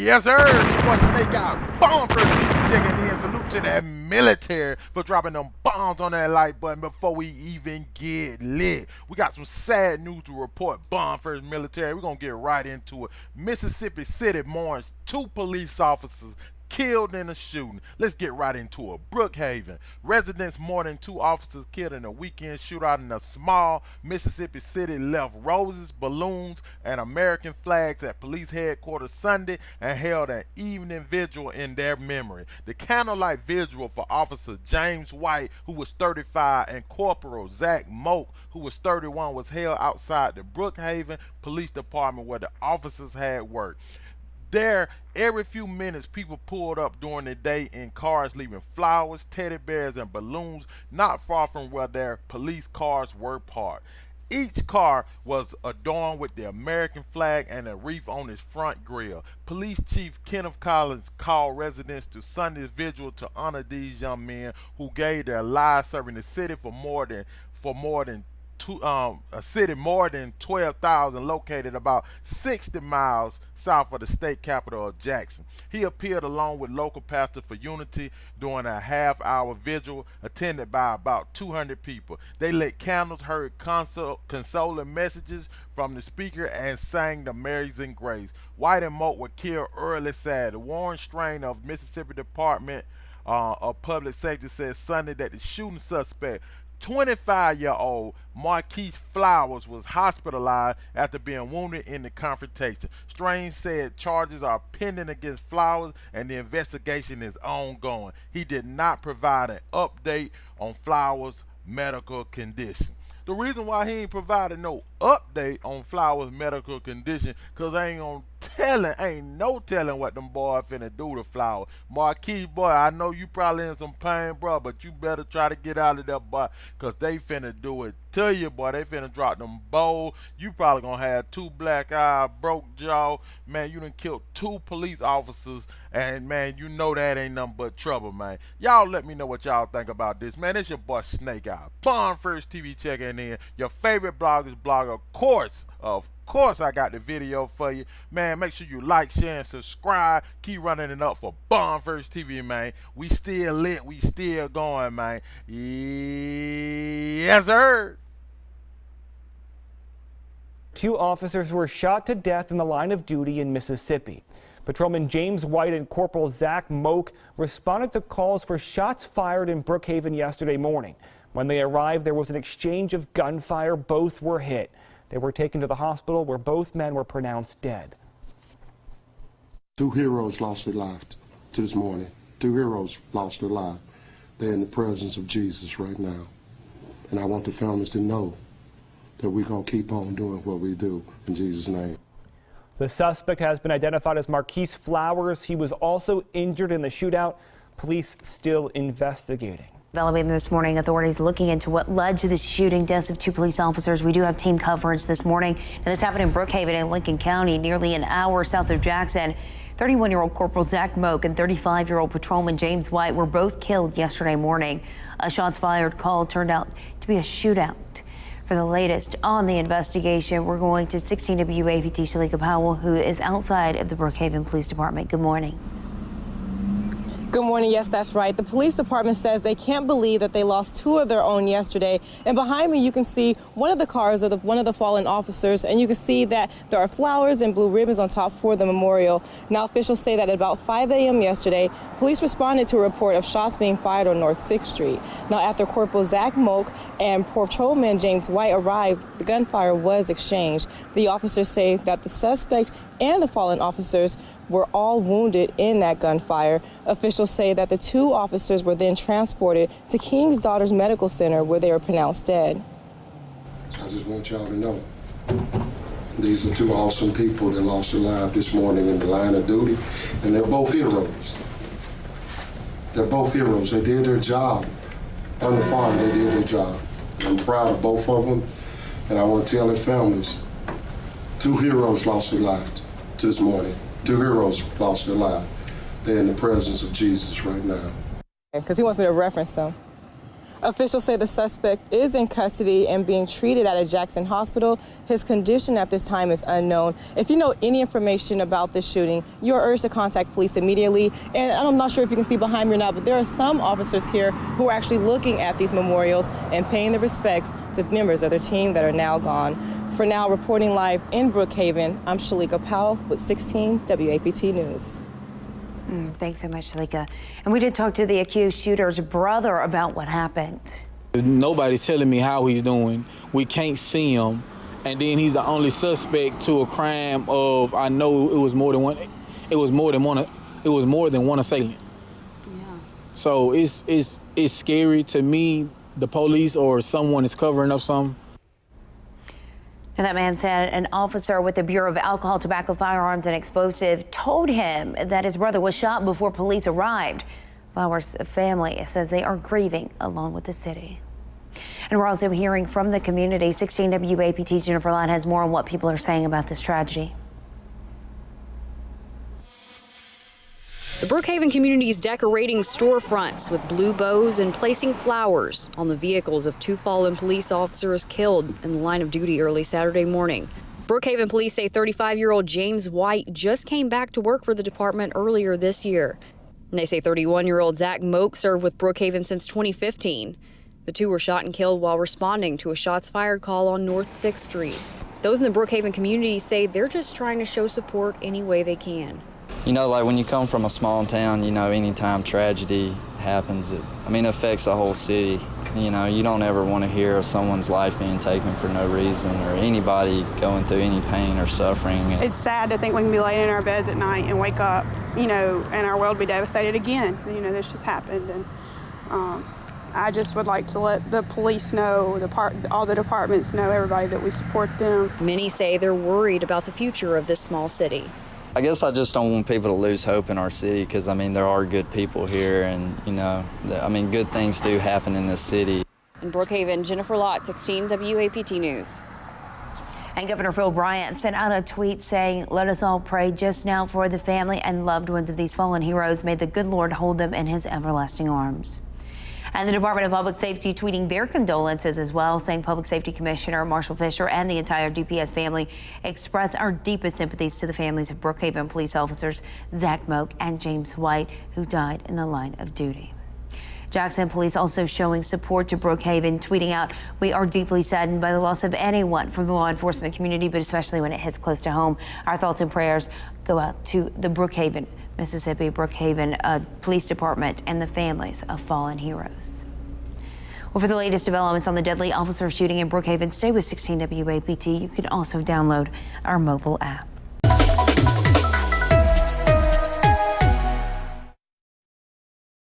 Yes, sir. It's your boy Snake Out. Bomb First TV checking in. Salute to that military for dropping them bombs on that like button before we even get lit. We got some sad news to report. Bomb First military. We're going to get right into it. Mississippi City mourns 2 police officers killed in a shooting. Let's get right into it. Brookhaven. Residents more than 2 officers killed in a weekend shootout in a small Mississippi city left roses, balloons, and American flags at police headquarters Sunday and held an evening vigil in their memory. The candlelight vigil for Officer James White, who was 35, and Corporal Zach Moak, who was 31, was held outside the Brookhaven Police Department where the officers had worked. There, every few minutes, people pulled up during the day in cars leaving flowers, teddy bears, and balloons not far from where their police cars were parked. Each car was adorned with the American flag and a wreath on its front grille. Police Chief Kenneth Collins called residents to Sunday's vigil to honor these young men who gave their lives serving the city for more than a city more than 12,000 located about 60 miles south of the state capital of Jackson. He appeared along with local pastor for unity during a half-hour vigil attended by about 200 people. They lit candles, heard consoling messages from the speaker, and sang the Amazing Grace. White and Moak were killed early Saturday. Warren Strain of Mississippi Department of Public Safety said Sunday that the shooting suspect, 25-year-old Marquise Flowers, was hospitalized after being wounded in the confrontation. Strange said charges are pending against Flowers and the investigation is ongoing. He did not provide an update on Flowers' medical condition. The reason why he ain't provided no update on Flowers' medical condition, cause ain't no telling what them boys finna do to Flowers. Marquis, boy, I know you probably in some pain, bro, but you better try to get out of there, boy, cause they finna do it to you, boy. They finna drop them bowls. You probably gonna have 2 black eyes, broke jaw. Man, you done killed 2 police officers, and man, you know that ain't nothing but trouble, man. Y'all let me know what y'all think about this, man. It's your boy Snake Eye. Bomb First TV checking in. Your favorite blogger's blogger, of course I got the video for you, man. Make sure you like, share, and subscribe. Keep running it up for Bomb First TV, man. We still lit, we still going, man. Yes, sir. 2 officers were shot to death in the line of duty in Mississippi. Patrolman James White and Corporal Zach Moak responded to calls for shots fired in Brookhaven yesterday morning. When they arrived, there was an exchange of gunfire. Both were hit. They were taken to the hospital where both men were pronounced dead. 2 heroes lost their lives this morning. 2 heroes lost their lives. They're in the presence of Jesus right now. And I want the families to know that we're going to keep on doing what we do in Jesus' name. The suspect has been identified as Marquise Flowers. He was also injured in the shootout. Police still investigating. Developing this morning, authorities looking into what led to the shooting, deaths of 2 police officers. We do have team coverage this morning. And this happened in Brookhaven in Lincoln County, nearly an hour south of Jackson. 31-year-old Corporal Zach Moak and 35-year-old Patrolman James White were both killed yesterday morning. A shots fired call turned out to be a shootout. For the latest on the investigation, we're going to 16 WAPT Shalika Powell, who is outside of the Brookhaven Police Department. Good morning. Good morning. Yes, that's right. The police department says they can't believe that they lost 2 of their own yesterday. And behind me, you can see one of the cars of one of the fallen officers, and you can see that there are flowers and blue ribbons on top for the memorial. Now, officials say that at about 5 a.m. yesterday, police responded to a report of shots being fired on North 6th Street. Now, after Corporal Zach Moak and Patrolman James White arrived, the gunfire was exchanged. The officers say that the suspect and the fallen officers were all wounded in that gunfire. Officials say that the 2 officers were then transported to King's Daughters Medical Center where they were pronounced dead. I just want y'all to know, these are 2 awesome people that lost their lives this morning in the line of duty, and they're both heroes. They're both heroes. They did their job. Under fire, they did their job. I'm proud of both of them, and I want to tell their families, 2 heroes lost their lives this morning. 2 heroes lost their lives. They're in the presence of Jesus right now. Because he wants me to reference them. Officials say the suspect is in custody and being treated at a Jackson hospital. His condition at this time is unknown. If you know any information about this shooting, you are urged to contact police immediately. And I'm not sure if you can see behind me or not, but there are some officers here who are actually looking at these memorials and paying their respects to members of their team that are now gone. For now, reporting live in Brookhaven, I'm Shalika Powell with 16 WAPT News. Thanks so much, Shalika. And we did talk to the accused shooter's brother about what happened. Nobody's telling me how he's doing. We can't see him. And then he's the only suspect to a crime of, I know it was more than one. It was more than one assailant. Yeah. So it's scary to me. The police or someone is covering up something. And that man said an officer with the Bureau of Alcohol, Tobacco, Firearms, and Explosive told him that his brother was shot before police arrived. Flowers' family says they are grieving along with the city. And we're also hearing from the community. 16 WAPT's Jennifer Lott has more on what people are saying about this tragedy. The Brookhaven community is decorating storefronts with blue bows and placing flowers on the vehicles of two fallen police officers killed in the line of duty early Saturday morning. Brookhaven police say 35-year-old James White just came back to work for the department earlier this year. And they say 31-year-old Zach Moak served with Brookhaven since 2015. The two were shot and killed while responding to a shots fired call on North 6th Street. Those in the Brookhaven community say they're just trying to show support any way they can. You know, like when you come from a small town, you know, anytime tragedy happens, it affects the whole city. You know, you don't ever want to hear of someone's life being taken for no reason or anybody going through any pain or suffering. It's sad to think we can be laying in our beds at night and wake up, you know, and our world be devastated again. You know, this just happened. And I just would like to let the police know, all the departments know, everybody, that we support them. Many say they're worried about the future of this small city. I guess I just don't want people to lose hope in our city because, there are good people here and, good things do happen in this city. In Brookhaven, Jennifer Lott, 16 WAPT News. And Governor Phil Bryant sent out a tweet saying, "Let us all pray just now for the family and loved ones of these fallen heroes. May the good Lord hold them in his everlasting arms." And the Department of Public Safety tweeting their condolences as well, saying Public Safety Commissioner Marshall Fisher and the entire DPS family express our deepest sympathies to the families of Brookhaven police officers Zach Moak and James White, who died in the line of duty. Jackson police also showing support to Brookhaven, tweeting out, "We are deeply saddened by the loss of anyone from the law enforcement community, but especially when it hits close to home. Our thoughts and prayers go out to the Brookhaven, Mississippi, Brookhaven Police Department and the families of fallen heroes." Well, for the latest developments on the deadly officer shooting in Brookhaven, stay with 16 WAPT. You can also download our mobile app.